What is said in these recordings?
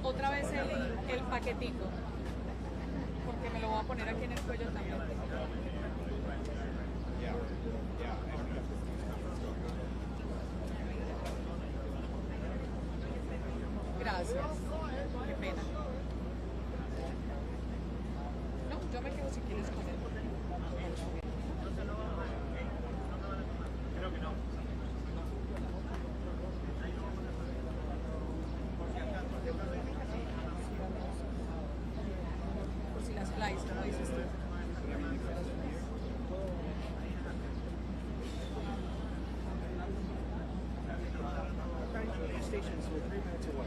otra vez el paquetico, porque me lo voy a poner aquí en el cuello también. Gracias. Qué pena. No, yo me quedo si quieres con él. Creo que no. Por si las flies, como dices tú. Stations were 3 minutes away.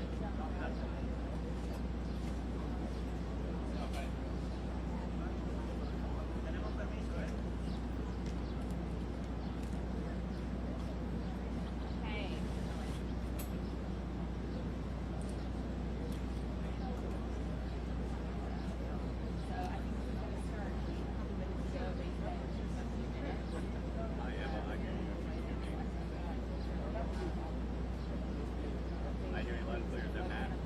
I hear a lot of players have had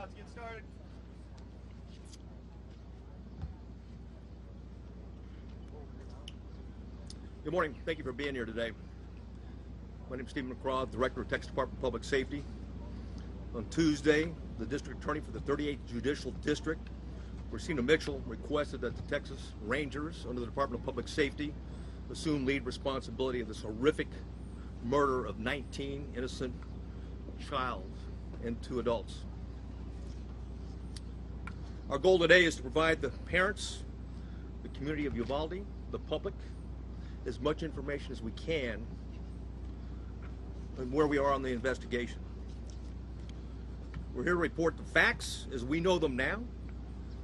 about to get started. Good morning. Thank you for being here today. My name is Stephen McCraw, Director of Texas Department of Public Safety. On Tuesday, the District Attorney for the 38th Judicial District, Rosina Mitchell, requested that the Texas Rangers, under the Department of Public Safety, assume lead responsibility of this horrific murder of 19 innocent child and 2 adults. Our goal today is to provide the parents, the community of Uvalde, the public, as much information as we can on where we are on the investigation. We're here to report the facts as we know them now,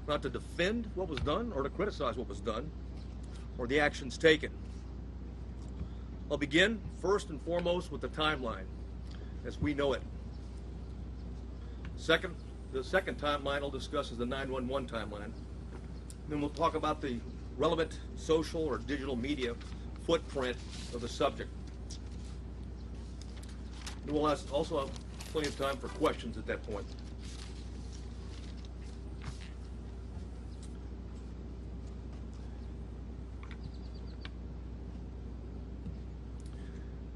not to defend what was done or to criticize what was done or the actions taken. I'll begin first and foremost with the timeline as we know it. The second timeline I'll discuss is the 911 timeline. Then we'll talk about the relevant social or digital media footprint of the subject. And we'll also have plenty of time for questions at that point.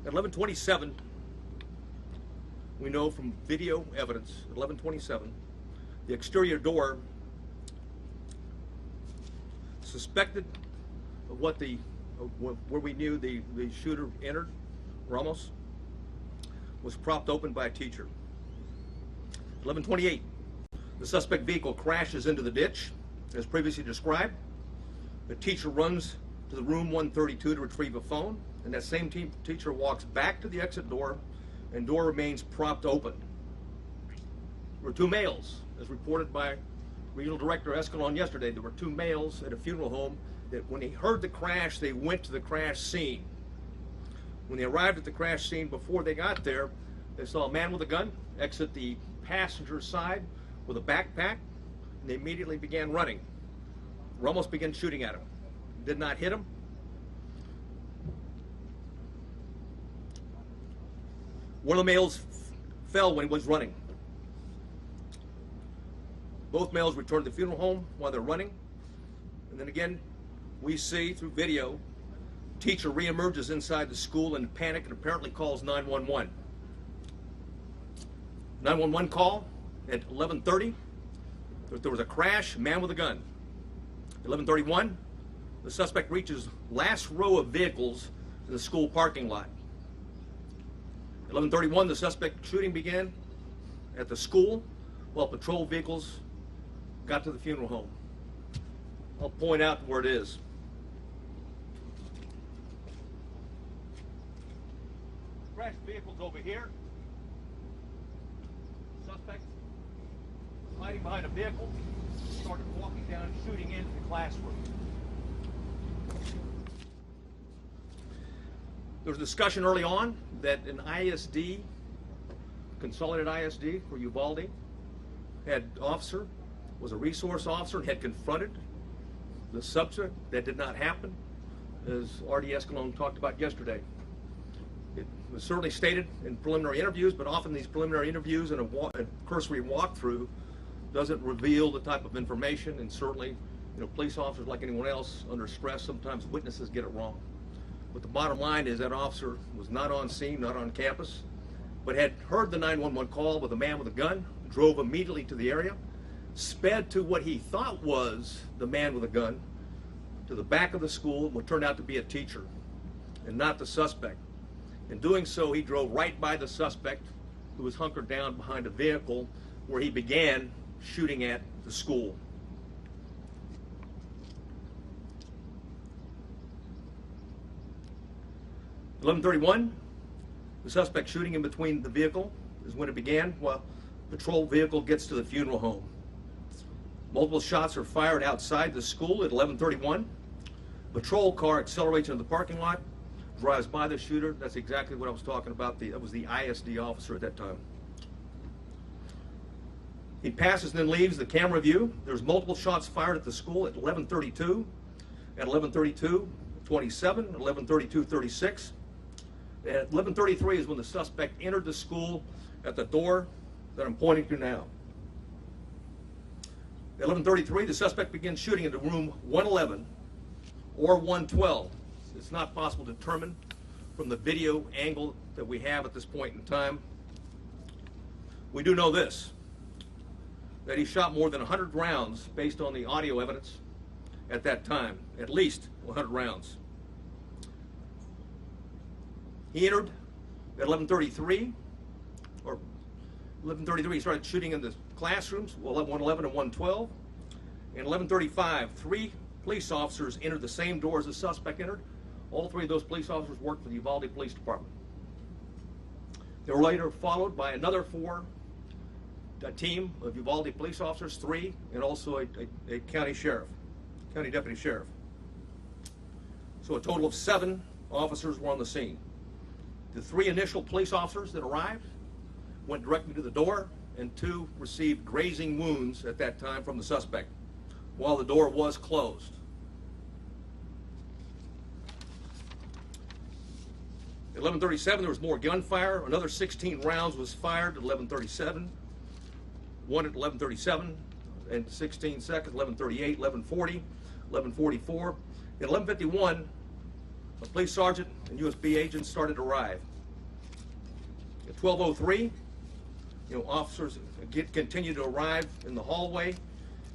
At 11:27, we know from video evidence, at 11:27, the exterior door suspected of where we knew the shooter entered, Ramos, was propped open by a teacher. 11:28, the suspect vehicle crashes into the ditch, as previously described. The teacher runs to the room 132 to retrieve a phone, and that same teacher walks back to the exit door, and door remains propped open. There were 2 males, as reported by Regional Director Escalon yesterday. There were 2 males at a funeral home that when they heard the crash, they went to the crash scene. When they arrived at the crash scene, before they got there, they saw a man with a gun exit the passenger side with a backpack, and they immediately began running. Ramos began shooting at him. Did not hit him. One of the males fell when he was running. Both males returned to the funeral home while they're running. And then again, we see through video, teacher reemerges inside the school in panic and apparently calls 911. 911 call at 11:30. There was a crash, man with a gun. 11:31, the suspect reaches last row of vehicles in the school parking lot. 11:31, the suspect shooting began at the school while patrol vehicles got to the funeral home. I'll point out where it is. Crashed vehicles over here. Suspect was hiding behind a vehicle, started walking down and shooting into the classroom. There was a discussion early on that an ISD, consolidated ISD for Uvalde, was a resource officer and had confronted the subject. That did not happen, as R.D. Escalon talked about yesterday. It was certainly stated in preliminary interviews, but often these preliminary interviews and a cursory walkthrough doesn't reveal the type of information, and certainly, police officers, like anyone else, under stress, sometimes witnesses get it wrong. But the bottom line is that officer was not on scene, not on campus, but had heard the 911 call with a man with a gun, drove immediately to the area, sped to what he thought was the man with a gun, to the back of the school, what turned out to be a teacher, and not the suspect. In doing so, he drove right by the suspect, who was hunkered down behind a vehicle, where he began shooting at the school. At 11:31, the suspect shooting in between the vehicle is when it began, while patrol vehicle gets to the funeral home. Multiple shots are fired outside the school at 11:31. Patrol car accelerates into the parking lot, drives by the shooter. That's exactly what I was talking about. That was the ISD officer at that time. He passes and then leaves the camera view. There's multiple shots fired at the school at 11:32, at 11:32:27, at 11:32:36. At 11:33 is when the suspect entered the school at the door that I'm pointing to now. At 11:33, the suspect begins shooting into room 111 or 112. It's not possible to determine from the video angle that we have at this point in time. We do know this, that he shot more than 100 rounds based on the audio evidence at that time, at least 100 rounds. He entered at 11:33, or 11:33, he started shooting in the classrooms, 111 and 112. And 11:35, 3 police officers entered the same door as the suspect entered. All 3 of those police officers worked for the Uvalde Police Department. They were later followed by another 4, a team of Uvalde police officers, 3, and also a county deputy sheriff. So a total of 7 officers were on the scene. The 3 initial police officers that arrived went directly to the door, and 2 received grazing wounds at that time from the suspect while the door was closed. At 11:37, there was more gunfire. Another 16 rounds was fired at 11:37. 1 at 11:37 and 16 seconds, 11:38, 11:40, 11:44. At 11:51, a police sergeant and USB agents started to arrive. At 12:03, officers continued to arrive in the hallway,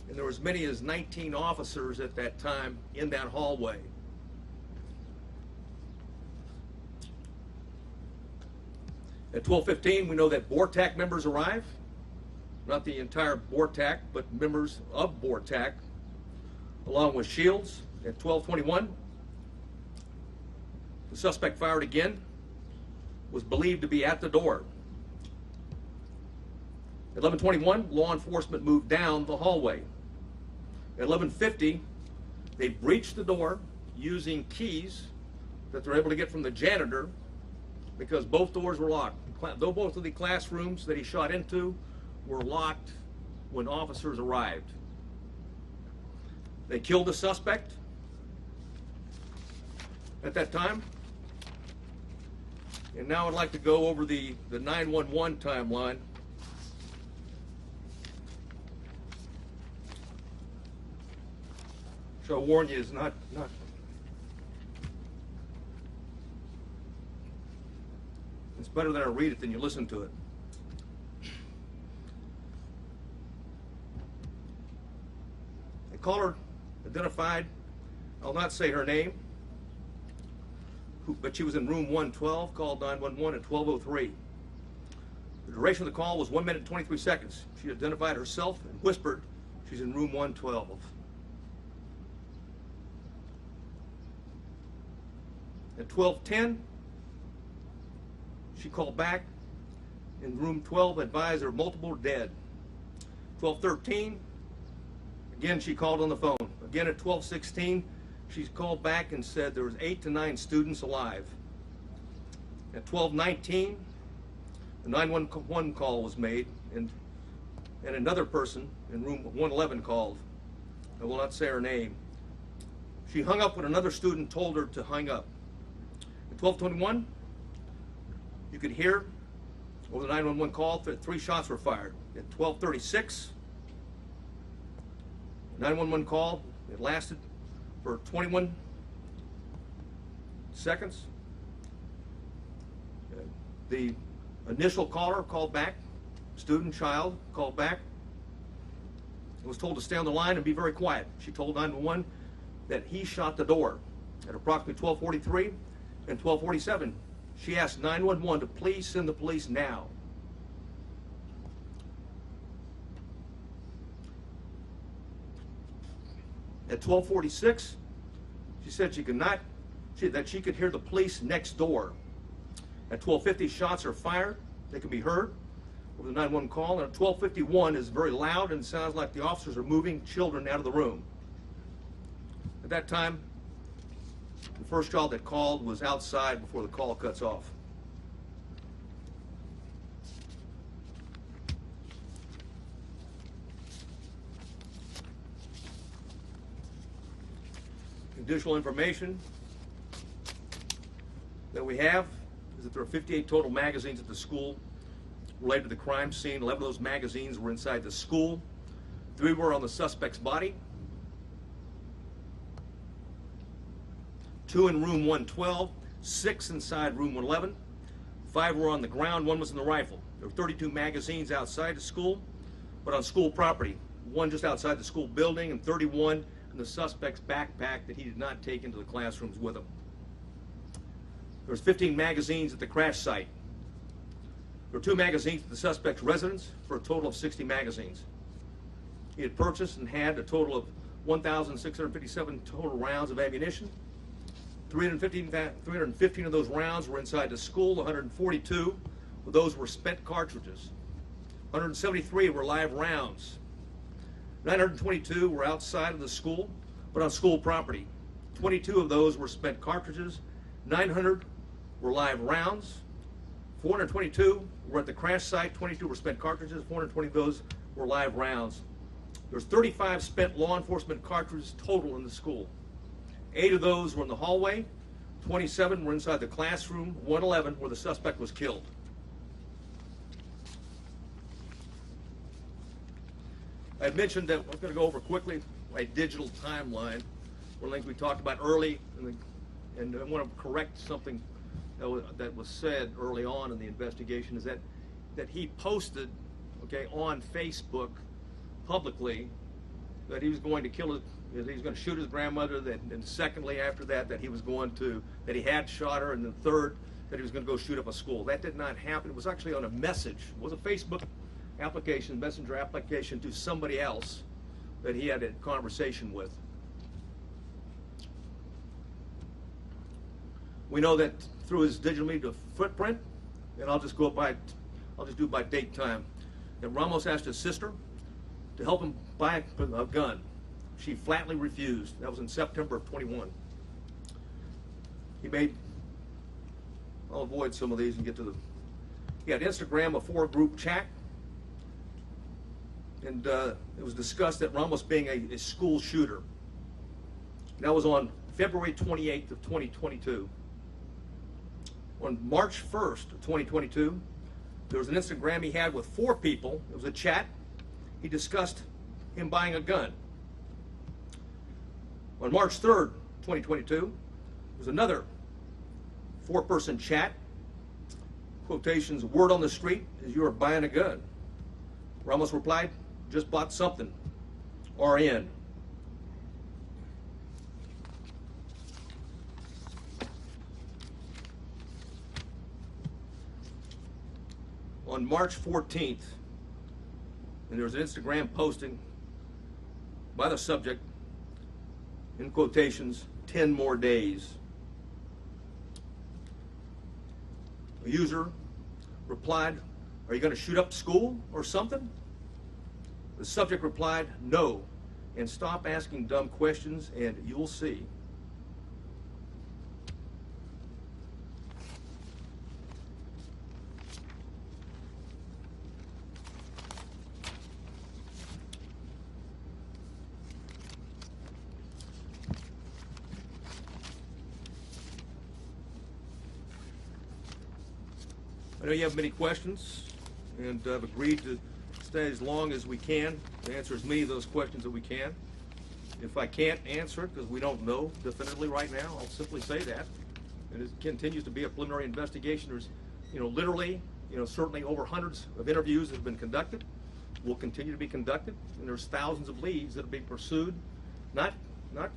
and there were as many as 19 officers at that time in that hallway. At 12:15, we know that BORTAC members arrive. Not the entire BORTAC, but members of BORTAC, along with Shields. At 12:21, the suspect fired again, was believed to be at the door. At 11:21, law enforcement moved down the hallway. At 11:50, they breached the door using keys that they're able to get from the janitor, because both doors were locked. Though both of the classrooms that he shot into were locked when officers arrived. They killed the suspect at that time. And now I'd like to go over the 911 timeline. So I warn you, it's not it's better that I read it than you listen to it. The caller identified, I'll not say her name, but she was in room 112, called 911 at 12:03. The duration of the call was 1 minute and 23 seconds. She identified herself and whispered she's in room 112. At 12:10, she called back in room 12, advised there multiple dead. 12:13, again she called on the phone. Again at 12:16, she called back and said there was 8 to 9 students alive. At 12:19, the 911 call was made, and another person in room 111 called. I will not say her name. She hung up when another student told her to hang up. At 12:21, you could hear over the 911 call that 3 shots were fired. At 12:36, 911 call, it lasted for 21 seconds. The initial caller called back, student, child, called back, and was told to stay on the line and be very quiet. She told 911 that he shot the door. At approximately 12:43 and 12:47, she asked 911 to please send the police now. At 12:46, she said that she could hear the police next door. At 12:50, shots are fired. They can be heard over the 911 call. And at 12:51 is very loud and sounds like the officers are moving children out of the room. At that time, the first child that called was outside before the call cuts off. Additional information that we have is that there are 58 total magazines at the school related to the crime scene. 11 of those magazines were inside the school. 3 were on the suspect's body, 2 in room 112, 6 inside room 111, 5 were on the ground, 1 was in the rifle. There were 32 magazines outside the school, but on school property, 1 just outside the school building and 31 in the suspect's backpack that he did not take into the classrooms with him. There was 15 magazines at the crash site. There were 2 magazines at the suspect's residence for a total of 60 magazines. He had purchased and had a total of 1,657 total rounds of ammunition. 315 of those rounds were inside the school. 142 of those were spent cartridges. 173 were live rounds. 922 were outside of the school, but on school property. 22 of those were spent cartridges. 900 were live rounds. 422 were at the crash site. 22 were spent cartridges. 420 of those were live rounds. There's 35 spent law enforcement cartridges total in the school. 8 of those were in the hallway. 27 were inside the classroom. 111 where the suspect was killed. I had mentioned that I'm going to go over quickly a digital timeline. One of the things we talked about early, and I want to correct something that was said early on in the investigation, is that he posted, okay, on Facebook publicly that he was going to kill that he was going to shoot his grandmother, and secondly after that he was going to, that he had shot her, and then third that he was going to go shoot up a school. That did not happen. It was actually on a message. It was a Facebook application, messenger application to somebody else that he had a conversation with. We know that through his digital media footprint, and I'll just do it by date time, that Ramos asked his sister to help him buy a gun. She flatly refused. That was in September of 21. I'll avoid some of these and get to he had Instagram, a 4-group chat, and it was discussed that Ramos being a school shooter. That was on February 28th of 2022. On March 1st of 2022, there was an Instagram he had with 4 people. It was a chat. He discussed him buying a gun. On March 3rd, 2022, there was another 4-person chat. Quotations, word on the street is you are buying a gun. Ramos replied, just bought something. RN. On March 14th, and there was an Instagram posting by the subject, in quotations, 10 more days. A user replied, are you going to shoot up school or something? The subject replied, no, and stop asking dumb questions and you'll see. I know you have many questions, and I've agreed to stay as long as we can to answer as many of those questions that we can. If I can't answer it, because we don't know definitively right now, I'll simply say that. And it continues to be a preliminary investigation. There's, literally, certainly over hundreds of interviews that have been conducted, will continue to be conducted, and there's thousands of leads that are being pursued, not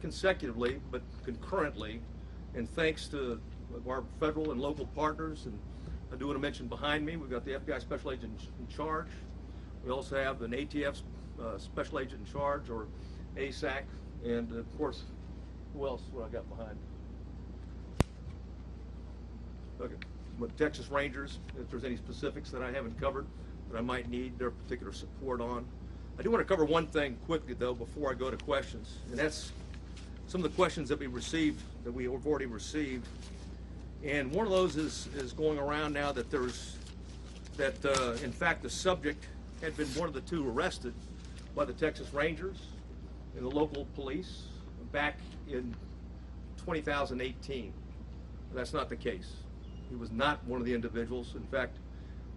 consecutively, but concurrently, and thanks to our federal and local partners. And I do want to mention behind me, we've got the FBI Special Agent in charge. We also have an ATF Special Agent in charge, or ASAC, and of course, who else? What I got behind? Okay, but Texas Rangers. If there's any specifics that I haven't covered that I might need their particular support on. I do want to cover one thing quickly though before I go to questions, and that's some of the questions that we received, that we have already received. And one of those is going around now that in fact the subject had been one of the 2 arrested by the Texas Rangers and the local police back in 2018. That's not the case. He was not one of the individuals. In fact,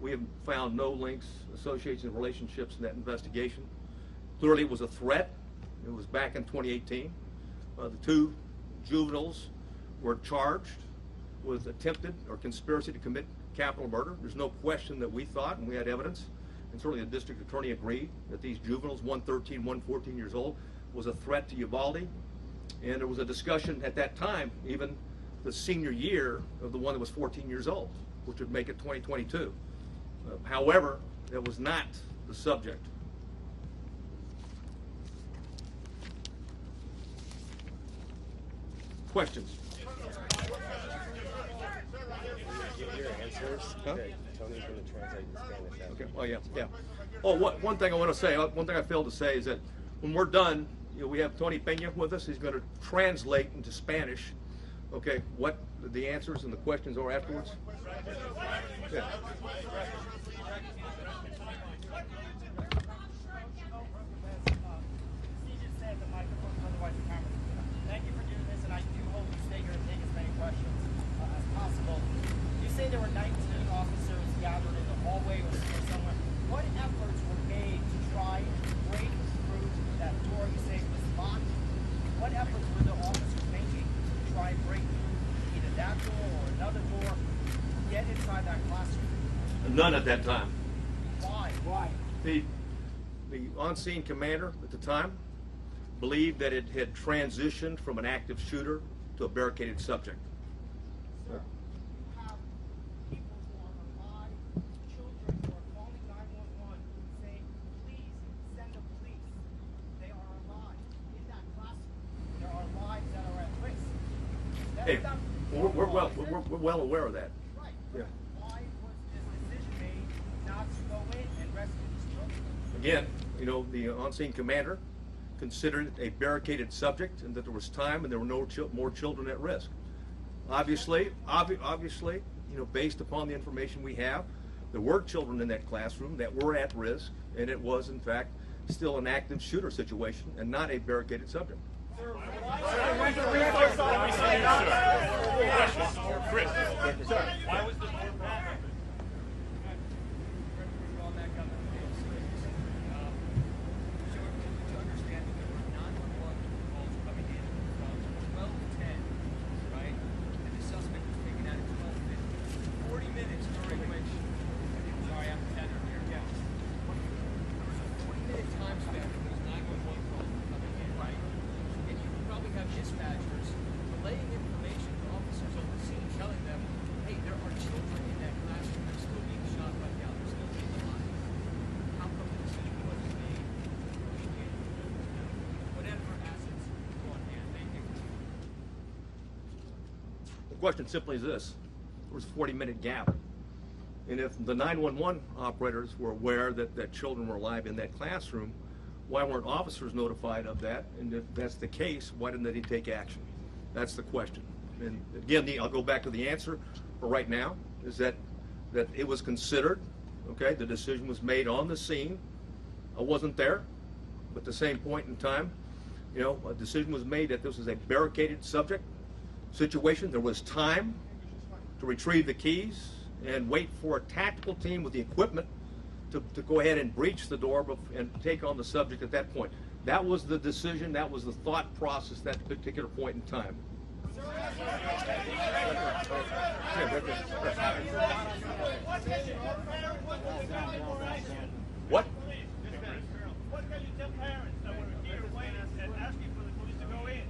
we have found no links, associations, and relationships in that investigation. Clearly it was a threat. It was back in 2018. The two juveniles were charged with attempted or conspiracy to commit capital murder. There's no question that we thought, and we had evidence, and certainly the district attorney agreed, that these juveniles, one 13, one 14 years old, was a threat to Uvalde. And there was a discussion at that time, even the senior year of the one that was 14 years old, which would make it 2022. However, that was not the subject. Questions? Give your answers. Huh? Okay, Tony's going to translate the Spanish out. Okay. Oh yeah, yeah. Oh, one thing I want to say. One thing I failed to say is that when we're done, we have Tony Peña with us. He's going to translate into Spanish. Okay, what the answers and the questions are afterwards. Yeah. Thank you for doing this, and I do hope you stay here and take as many questions as possible. You say there were 19 officers gathered in the hallway or somewhere. What efforts were made to try and break through that door? You say it was locked. What efforts were the officers making to try and break through either that door or another door, get inside that classroom? None at that time. Why? The on-scene commander at the time believed that it had transitioned from an active shooter to a barricaded subject. Sir, you have people who are alive, children who are calling 911 saying, please send the police. They are alive in that classroom. There are lives that are at risk. That Hey, is not- we're well aware of that. Right. Yeah. Why was this decision made not to go in and rescue these children? Again, the on-scene commander considered it a barricaded subject and that there was time and there were no more children at risk. Obviously, based upon the information we have, there were children in that classroom that were at risk, and it was, in fact, still an active shooter situation and not a barricaded subject. Why was the door packed? Dispatchers relaying information to officers on the scene, telling them, hey, there are children in that classroom that are still being shot right now, they're still being alive. How come the decision wasn't made? Whatever assets go on hand, thank you. The question simply is this: there was a 40-minute gap, and if the 911 operators were aware that children were alive in that classroom, why weren't officers notified of that? And if that's the case, why didn't they take action? That's the question. And again, I'll go back to the answer for right now, is that it was considered, okay, the decision was made on the scene. I wasn't there, but at the same point in time, a decision was made that this was a barricaded subject situation. There was time to retrieve the keys and wait for a tactical team with the equipment to go ahead and breach the door and take on the subject at that point. That was the decision, that was the thought process at that particular point in time. What? What can you tell parents that were here waiting and asking for the police to go in?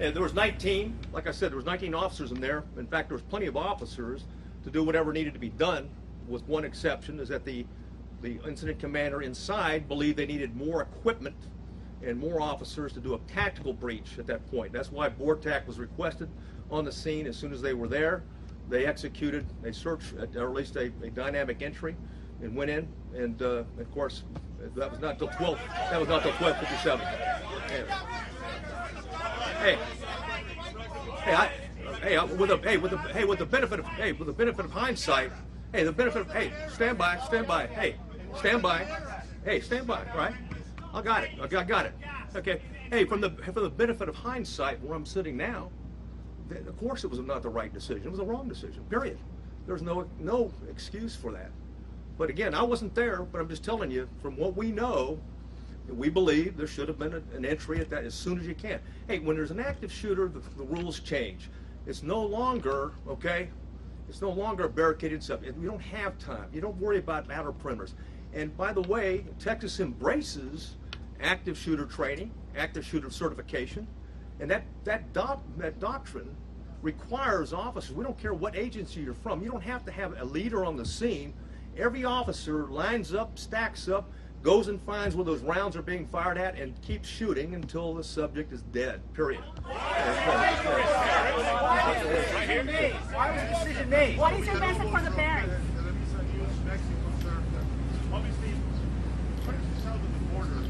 And there was 19, like I said, there was 19 officers in there. In fact, there was plenty of officers to do whatever needed to be done, with one exception, is that the incident commander inside believed they needed more equipment and more officers to do a tactical breach at that point. That's why BORTAC was requested on the scene. As soon as they were there, they executed a search, or at least a dynamic entry, and went in. And of course, that was not till 12. That was not till 12:57. With the benefit of hindsight. Stand by. Stand by. Right? I got it. Okay. Hey, from the benefit of hindsight, where I'm sitting now, of course it was not the right decision. It was the wrong decision. Period. There's no excuse for that. But again, I wasn't there, but I'm just telling you, from what we know, we believe there should have been an entry at that as soon as you can. Hey, when there's an active shooter, the rules change. It's no longer, okay, it's no longer a barricaded subject. You don't have time. You don't worry about outer perimeters. And by the way, Texas embraces active shooter training, active shooter certification, and that doctrine requires officers, we don't care what agency you're from, you don't have to have a leader on the scene. Every officer lines up, stacks up, goes and finds where those rounds are being fired at, and keeps shooting until the subject is dead, period. Why was the decision made? What is your message for the parents? Obviously, countries south of the border,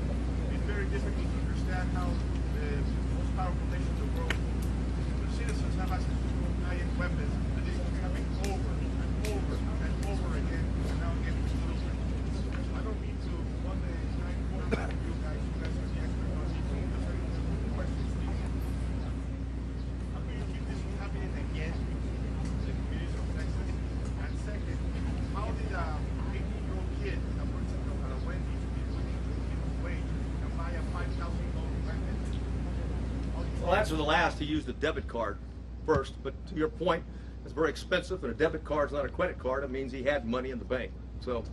it's very difficult to understand how the most powerful nation in the world, the citizens have access to high-end weapons, and this is happening over and over and over again, and now again with children. I don't mean to one day try and quarterback you guys are the experts on these things. Those are the questions, please. How can you keep this from happening again in the communities of Texas? And second, how did a 18-year-old kid that works at a Wendy's with minimum wage can buy a $5,000 weapon? Well, answer the last. He used a debit card first, but to your point, it's very expensive, and a debit card is not a credit card. It means he had money in the bank. So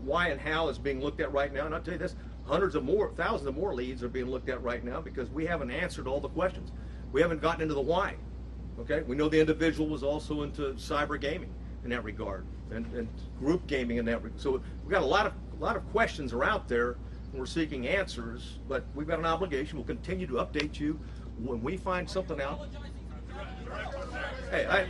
why and how is being looked at right now, and I'll tell you this, thousands of more leads are being looked at right now because we haven't answered all the questions. We haven't gotten into the why. Okay, we know the individual was also into cyber gaming in that regard, and group gaming in that regard. So we've got a lot of questions are out there, and we're seeking answers, but we've got an obligation. We'll continue to update you when we find something out. Hey,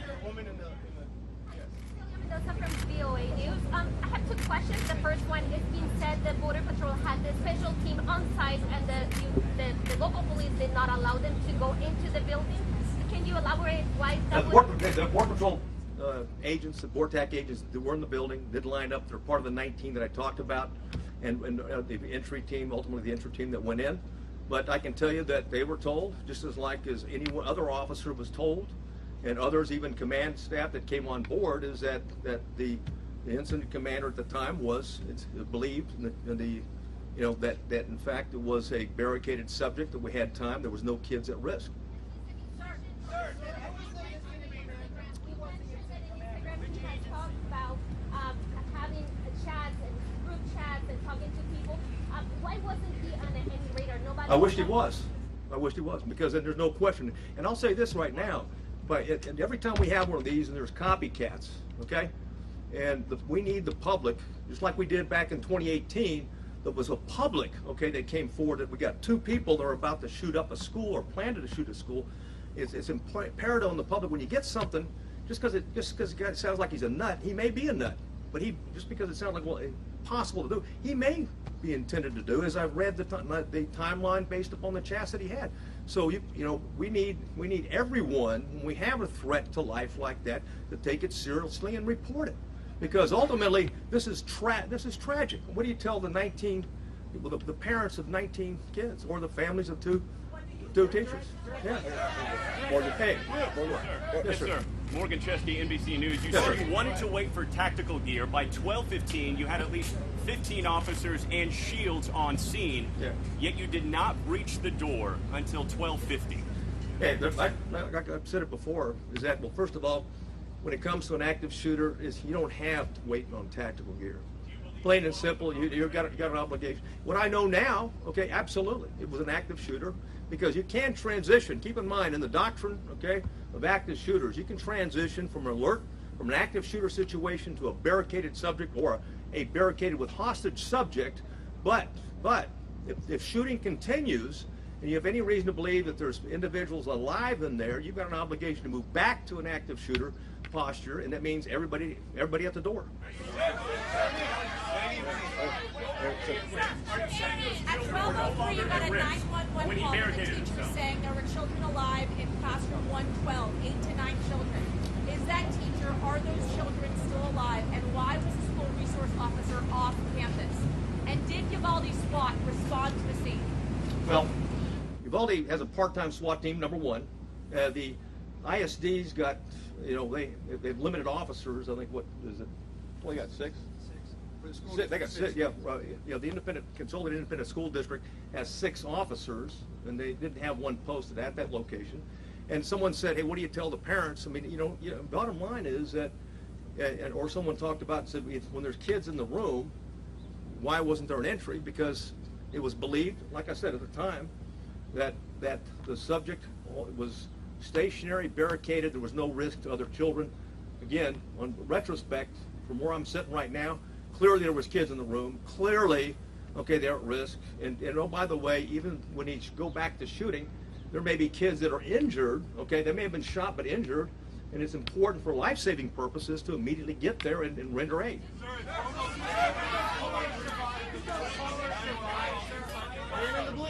Mendoza from VOA News. I have two questions. The first one, it's been said the Border Patrol had the special team on site and the local police did not allow them to go into the building. Can you elaborate why that was? The Border Patrol agents, the BORTAC agents that were in the building did line up. They're part of the 19 that I talked about, and the entry team, ultimately the entry team that went in. But I can tell you that they were told, just as any other officer was told, and others, even command staff that came on board, is that the incident commander at the time it's believed that in fact it was a barricaded subject, that we had time, there was no kids at risk. Having chats and group chats and talking to people. Why wasn't he on any radar? Nobody. I wished he was. Because then there's no question. And I'll say this right now, but every time we have one of these and there's copycats, okay, and we need the public, just like we did back in 2018, there was a public, okay, that came forward that we got 2 people that are about to shoot up a school or planned to shoot a school. It's imperative on the public when you get something, just because it sounds like he's a nut, he may be a nut, but just because it sounds like impossible to do, he may be intended to do, as I've read the timeline based upon the chats that he had. So we need everyone, when we have a threat to life like that, to take it seriously and report it, because ultimately this is tragic. What do you tell the parents of 19 kids or the families of two teachers? Yeah. Morgan. Hey. Yes, sir. Morgan Chesky, NBC News. You said you wanted to wait for tactical gear. By 12:15, you had at least 15 officers and shields on scene. Yeah. Yet you did not breach the door until 12:50. Hey, like I've said it before, is that, well, first of all, when it comes to an active shooter, you don't have to wait on tactical gear. Plain and simple, you've got an obligation. What I know now, okay, absolutely, it was an active shooter, because you can transition. Keep in mind, in the doctrine, okay, of active shooters, you can transition from an active shooter situation to a barricaded subject or a barricaded with hostage subject. But if shooting continues and you have any reason to believe that there's individuals alive in there, you've got an obligation to move back to an active shooter posture, and that means everybody at the door. At 12:03, you got a 911 call from the teacher saying there were children alive in classroom 112, 8 to 9 children. Is that teacher, are those children still alive, and why was the school resource officer off campus? And did Uvalde SWAT respond to the scene? Well, Uvalde has a part-time SWAT team, number one. The ISD's got, they've limited officers. I think, what is it? Only got 6? They got six, yeah. The Consolidated Independent School District has 6 officers, and they didn't have one posted at that location. And someone said, "Hey, what do you tell the parents?" I mean, bottom line is that, or someone talked about and said, when there's kids in the room, why wasn't there an entry? Because it was believed, like I said at the time, that the subject was stationary, barricaded. There was no risk to other children. Again, on retrospect, from where I'm sitting right now, clearly there was kids in the room. Clearly, okay, they're at risk. And oh, by the way, even when you go back to shooting, there may be kids that are injured. Okay, they may have been shot but injured, and it's important for life-saving purposes to immediately get there and render aid.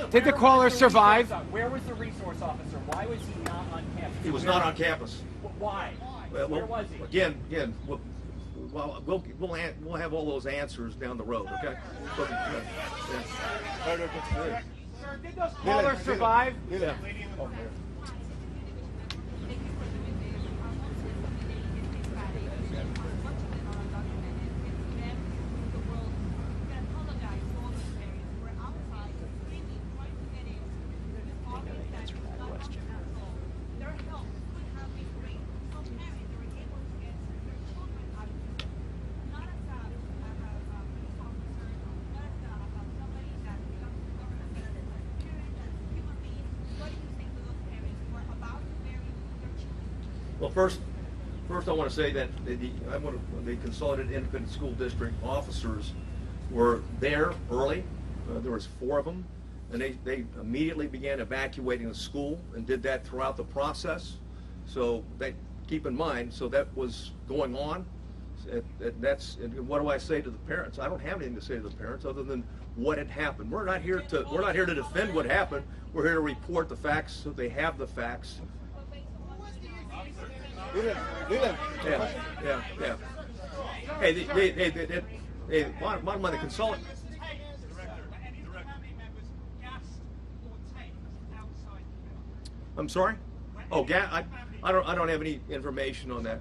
Did the caller survive? Where was the resource officer? Why was he not on campus? He was not on campus. Why? Well, Where was he? Again, we'll have all those answers down the road. Okay. But, Sir, did those callers survive? yeah. Well, first I want to say that the Consolidated Independent School District officers were there early. There was 4 of them, and they immediately began evacuating the school and did that throughout the process. So keep in mind, so that was going on. And what do I say to the parents? I don't have anything to say to the parents other than what had happened. We're not here to defend what happened. We're here to report the facts so they have the facts. Yeah. Hey, bottom line, the consultant. I'm sorry? Oh, gas. I don't have any information on that.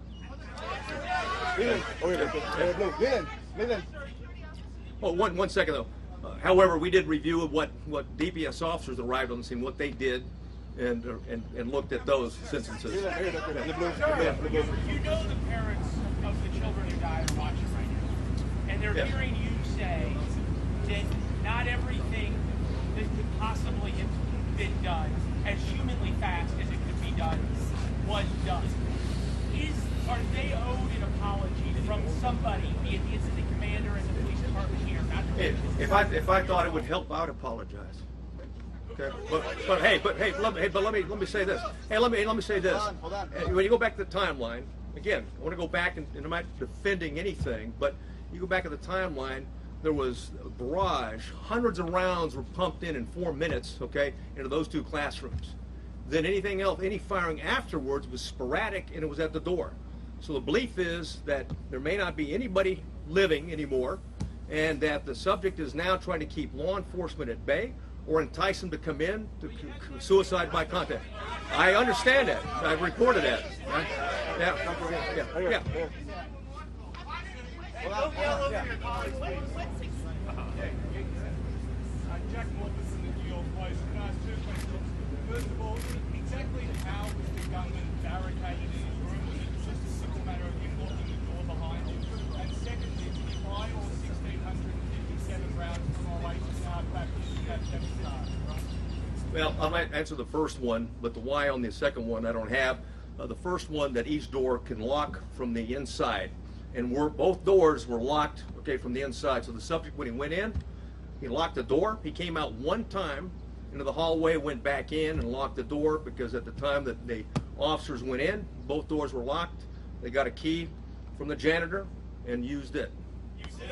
Oh, one second though. However, we did review of what DPS officers arrived on the scene, what they did, and looked at those instances. You know the parents of the children who died are watching right now, and they're hearing you say that not everything that could possibly have been done as humanly fast as it could be done was done. Are they owed an apology from somebody, be it the incident commander and the police department here? If I thought it would help, I would apologize. Okay, but let me say this. Hey, let me say this. Hold on. When you go back to the timeline, again, I want to go back and I'm not defending anything, but you go back to the timeline. There was a barrage. Hundreds of rounds were pumped in 4 minutes. Okay, into those 2 classrooms. Then anything else, any firing afterwards was sporadic, and it was at the door. So the belief is that there may not be anybody living anymore, and that the subject is now trying to keep law enforcement at bay or entice them to come in to suicide by contact. I understand that. I've reported that. Right? Yeah. Jack Wilkerson in New York Post. Can I ask 2 questions? First of all, exactly how was the gunman barricaded in his room? Was it just a simple matter of him locking the door behind him? And secondly, did he fire all 1,657 rounds from away to start back in that start? Well, I might answer the first one, but the why on the second one I don't have. The first one, that each door can lock from the inside, and both doors were locked, okay, from the inside. So the subject, when he went in, he locked the door. He came out one time into the hallway, went back in and locked the door, because at the time that the officers went in, both doors were locked. They got a key from the janitor and used it. The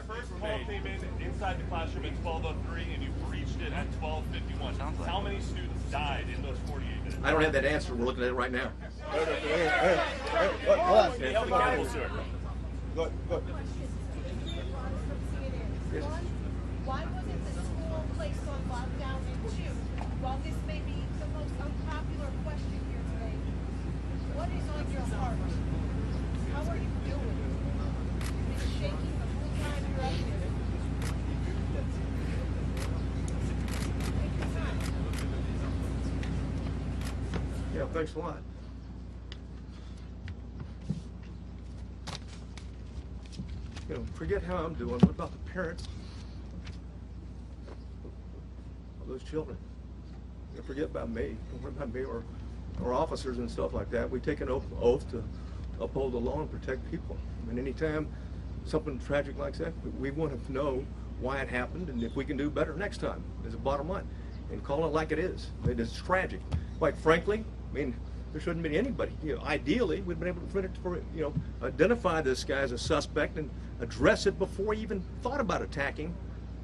first call came in inside the classroom at 12:03, and you breached it at 12:51. How many students died in those 48 minutes? I don't have that answer. We're looking at it right now. Hold on. Good. Why wasn't the school placed on lockdown? And 2, while this may be the most unpopular question here today, what is on your heart? How are you doing? You've been shaking the whole time you're up here. Take your time. Yeah, thanks a lot. You know, forget how I'm doing. What about the parents of those children? You know, forget about me. Don't worry about me or officers and stuff like that. We take an oath to uphold the law and protect people. And anytime something tragic like that, we want to know why it happened and if we can do better next time, is the bottom line. And call it like it is. It is tragic. Quite frankly, I mean, there shouldn't be anybody. You know, ideally, we've been able to identify this guy as a suspect and address it before he even thought about attacking,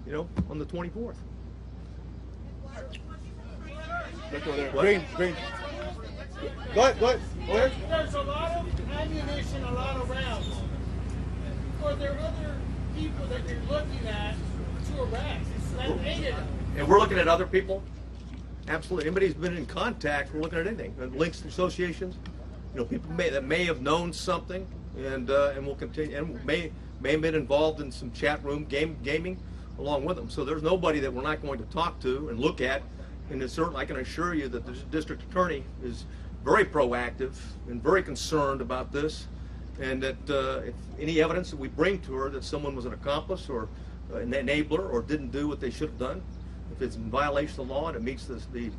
you know, on the 24th. Look over there. What? Green. Go ahead. There's a lot of ammunition, a lot of rounds. Are there other people that you're looking at to arrest? That hated them. And we're looking at other people. Absolutely. Anybody who's been in contact, we're looking at anything. Links to associations, you know, people that may have known something, and will continue, and may have been involved in some chat room gaming along with them. So there's nobody that we're not going to talk to and look at. And it's certainly, I can assure you that the district attorney is very proactive and very concerned about this, and that if any evidence that we bring to her that someone was an accomplice or an enabler or didn't do what they should have done, if it's in violation of the law and it meets the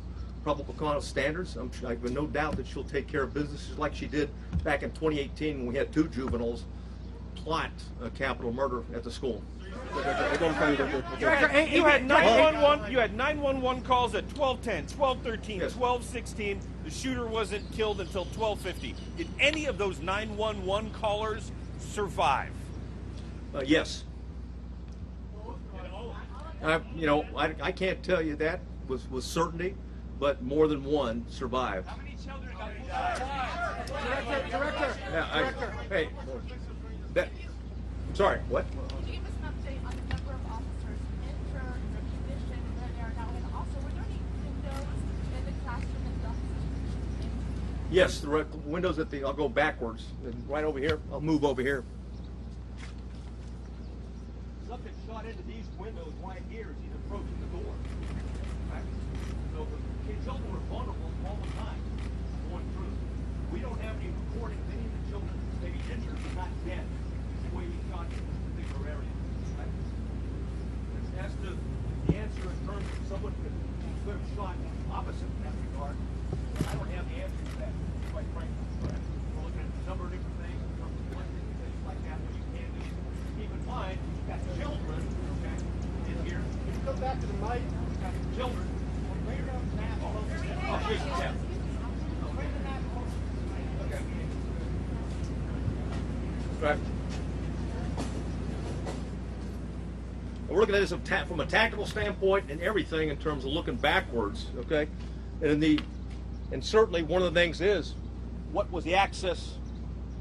probable cause standards, I have no doubt that she'll take care of business just like she did back in 2018 when we had 2 juveniles plot a capital murder at the school. Director, you had 911. You had 911 calls at 12:10, 12:13, Yes. 12:16. The shooter wasn't killed until 12:50. Did any of those 911 callers survive? Yes. I can't tell you that with certainty, but more than one survived. How many children got killed? Director. Hey, I'm sorry, what? Could you give us an update on the number of officers injured, the condition where they are now, and also were there any windows in the classroom and the Yes, the windows I'll go backwards, and right over here, I'll move over here. Something shot into these windows right here as he's approaching the door. Right? So the children were vulnerable all the time going through. We don't have any recording of any of the children maybe injured but not dead the way he shot in this particular area. Right? As to the answer in terms of someone could have shot opposite in that regard, I don't have the answer to that, quite frankly. Right? We're looking at a number of different things in terms of forensic and things like that you can do. Keep in mind, you've got children, okay, in here. Can you come back to the mic? You've got children. I'll show you that. Okay. Right. We're looking at this from a tactical standpoint and everything in terms of looking backwards, okay? And certainly one of the things is, what was the access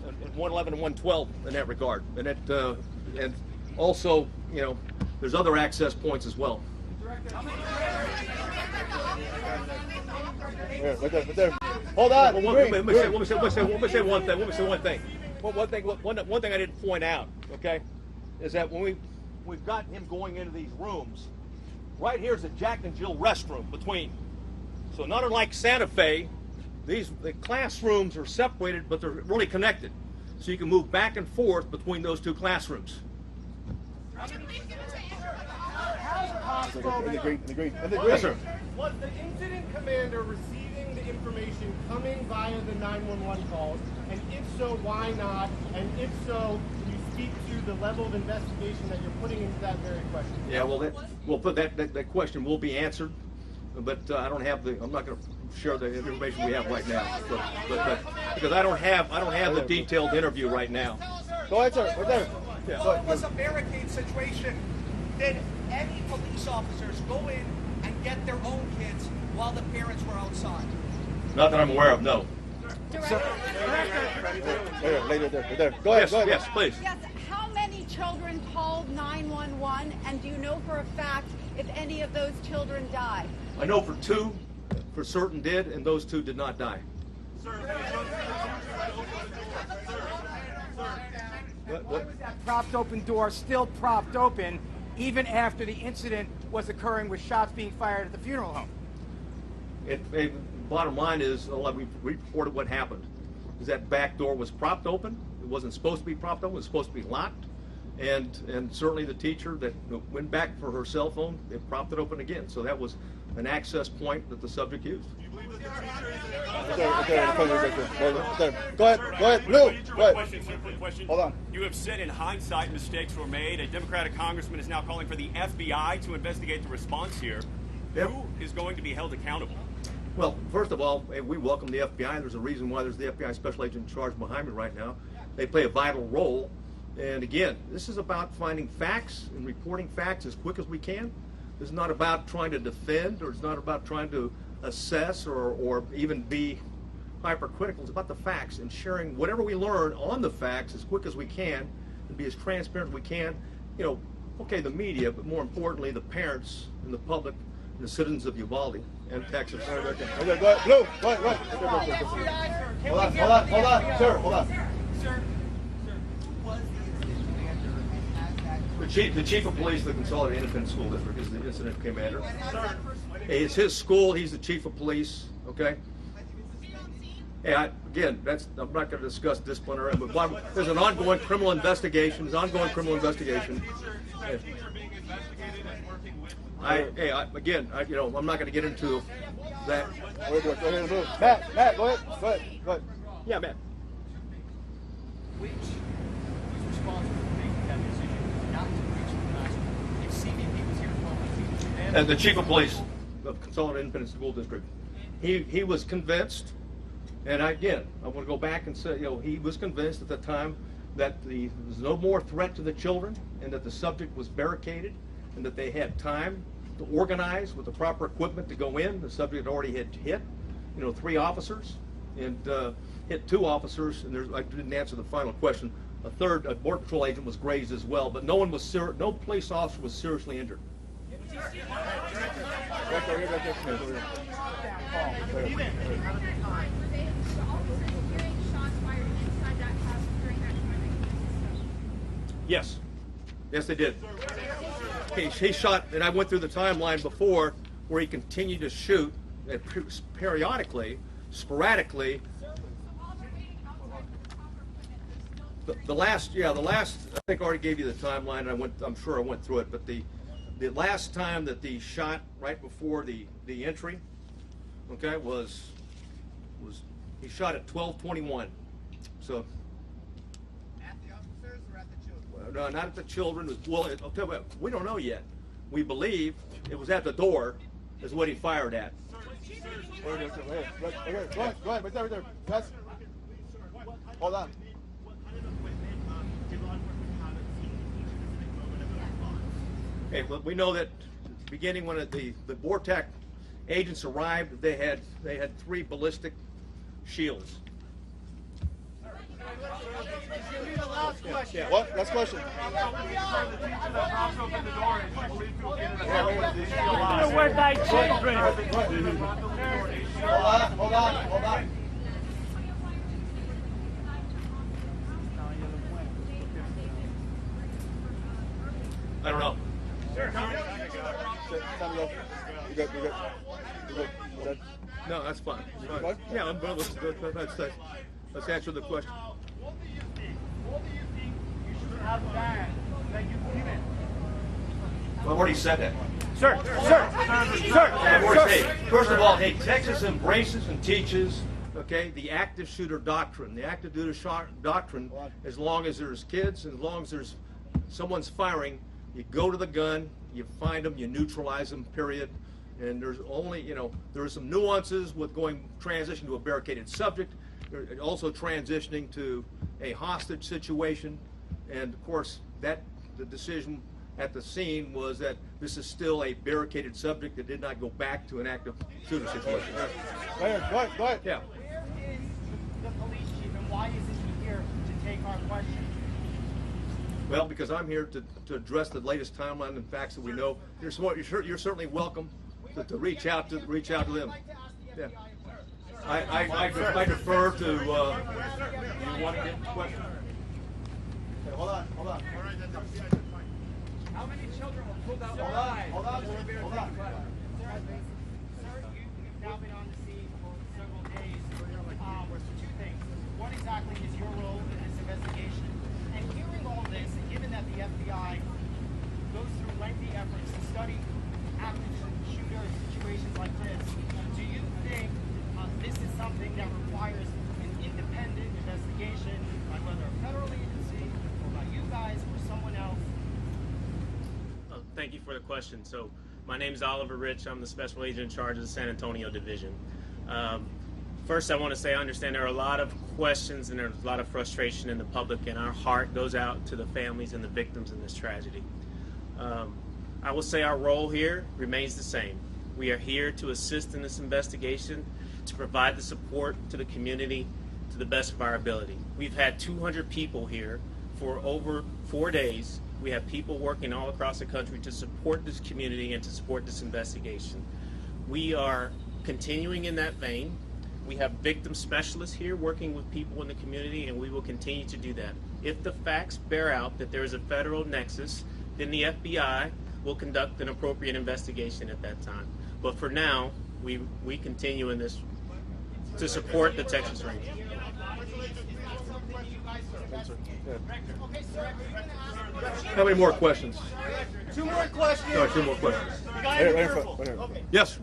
in 111 and 112 in that regard? And also, you know, there's other access points as well. Right there. Hold on. Let me say one thing. One thing I didn't point out, okay, is that when we've got him going into these rooms, right here's the Jack and Jill restroom between. So not unlike Santa Fe, the classrooms are separated, but they're really connected. So you can move back and forth between those 2 classrooms. In the green. Yes, sir. Was the incident commander receiving the information coming via the 911 calls? And if so, why not? And if so, can you speak to the level of investigation that you're putting into that very question? Yeah, well, that question will be answered, but I don't have I'm not going to share the information we have right now, but because I don't have the detailed interview right now. Go ahead, sir. Right there. So it was a barricade situation. Did any police officers go in and get their own kids while the parents were outside? Not that I'm aware of, no. Later there. Go ahead. Yes, please. Yes, how many children called 911, and do you know for a fact if any of those children died? I know for 2, for certain did, and those 2 did not die. Why was that propped open door still propped open even after the incident was occurring with shots being fired at the funeral home? Bottom line is, we reported what happened. Is that back door was propped open. It wasn't supposed to be propped open. It was supposed to be locked. And certainly the teacher that went back for her cell phone, they propped it open again. So that was an access point that the subject used. Go ahead, Lou. Go ahead. Question. Hold on. You have said in hindsight mistakes were made. A Democratic congressman is now calling for the FBI to investigate the response here. Yep. Who is going to be held accountable? Well, first of all, we welcome the FBI. There's a reason why there's the FBI special agent in charge behind me right now. They play a vital role. And again, this is about finding facts and reporting facts as quick as we can. This is not about trying to defend, or it's not about trying to assess or even be hypercritical. It's about the facts and sharing whatever we learn on the facts as quick as we can and be as transparent as we can. You know, okay, the media, but more importantly, the parents and the public and the citizens of Uvalde and Texas. Okay, go ahead, Lou. Go ahead. Hold on, sir, hold on. The chief of police of the Consolidated Independent School District is the incident commander. It's his school. He's the chief of police. Okay. Yeah. Again, I'm not going to discuss disciplinary. But there's an ongoing criminal investigation. There's ongoing criminal investigation. I'm not going to get into that. Matt, go ahead. Yeah, Matt. Who's responsible for making that decision not to breach the classroom? If CBP was here for And the chief of police of Consolidated Independent School District, he was convinced, and I want to go back and say, he was convinced at the time that there was no more threat to the children, and that the subject was barricaded, and that they had time to organize with the proper equipment to go in. The subject already had hit, 3 officers, and hit 2 officers, and I didn't answer the final question. A third, a border patrol agent, was grazed as well, but no police officer was seriously injured. Yes, they did. He shot, and I went through the timeline before where he continued to shoot periodically, sporadically. The last, I think I already gave you the timeline. I'm sure I went through it, but the last time that the shot right before the entry, okay, was he shot at 12:21. So. At the officers or at the children? No, not at the children. I'll tell you what, we don't know yet. We believe it was at the door, is what he fired at. Go ahead, right there. That's, hold on. Okay, well, we know that beginning when the BORTAC agents arrived, they had 3 ballistic shields. Yeah. What? Last question. Where's thy children? Hold on. I don't know. You good. No, that's fine. Yeah, let's answer the question. What do you think you should have done that you didn't? I've already said that. Sir. First of all, Texas embraces and teaches, the active shooter doctrine. The active shooter doctrine, as long as there's kids, as long as there's someone's firing, you go to the gun, you find them, you neutralize them, period. And there's only, there are some nuances with transition to a barricaded subject, also transitioning to a hostage situation. And of course, the decision at the scene was that this is still a barricaded subject that did not go back to an active shooter situation. Go ahead. Yeah. Where is the police chief and why isn't he here to take our questions? Well, because I'm here to address the latest timeline and facts that we know. You're certainly welcome to reach out to them. Yeah. I defer to. You want to get the question? hold on. All right, that's fine. How many children were pulled out? Hold on. Sir, you've now been on the scene for several days. Two things. What exactly is your role in this investigation? And hearing all this, and given that the FBI goes through lengthy efforts to study active shooter situations like this, do you think this is something that requires an independent investigation by whether a federal agency or by you guys or someone else? Thank you for the question. So my name is Oliver Rich. I'm the special agent in charge of the San Antonio division. First, I want to say I understand there are a lot of questions and there's a lot of frustration in the public, and our heart goes out to the families and the victims in this tragedy. I will say our role here remains the same. We are here to assist in this investigation, to provide the support to the community to the best of our ability. We've had 200 people here for over 4 days. We have people working all across the country to support this community and to support this investigation. We are continuing in that vein. We have victim specialists here working with people in the community, and we will continue to do that. If the facts bear out that there is a federal nexus, then the FBI will conduct an appropriate investigation at that time. But for now, we continue in this to support the Texas Rangers. How many more questions? Two more questions. No, 2 more questions. You gotta be careful. Okay. Yes.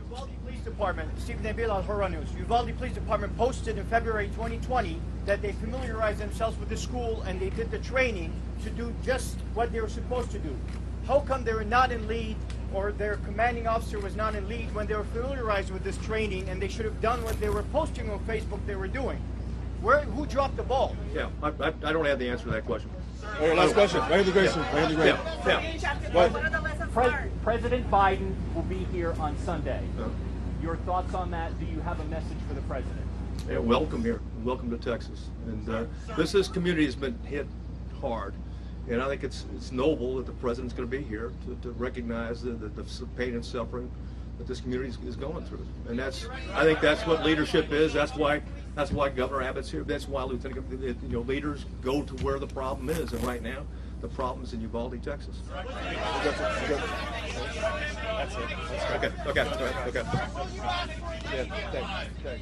Uvalde Police Department, Stephen Davila, Horror News. Uvalde Police Department posted in February 2020 that they familiarized themselves with the school and they did the training to do just what they were supposed to do. How come they were not in lead, or their commanding officer was not in lead when they were familiarized with this training and they should have done what they were posting on Facebook they were doing? Who dropped the ball? Yeah, I don't have the answer to that question. All right, last question. Randy Grayson. President Biden will be here on Sunday. Your thoughts on that? Do you have a message for the president? Yeah, welcome here. Welcome to Texas. And this community has been hit hard. And I think it's noble that the president's going to be here to recognize the pain and suffering that this community is going through. And I think that's what leadership is. That's why Governor Abbott's here. That's why leaders go to where the problem is. And right now, the problem is in Uvalde, Texas. That's it. Okay. Yeah, thanks. Hey,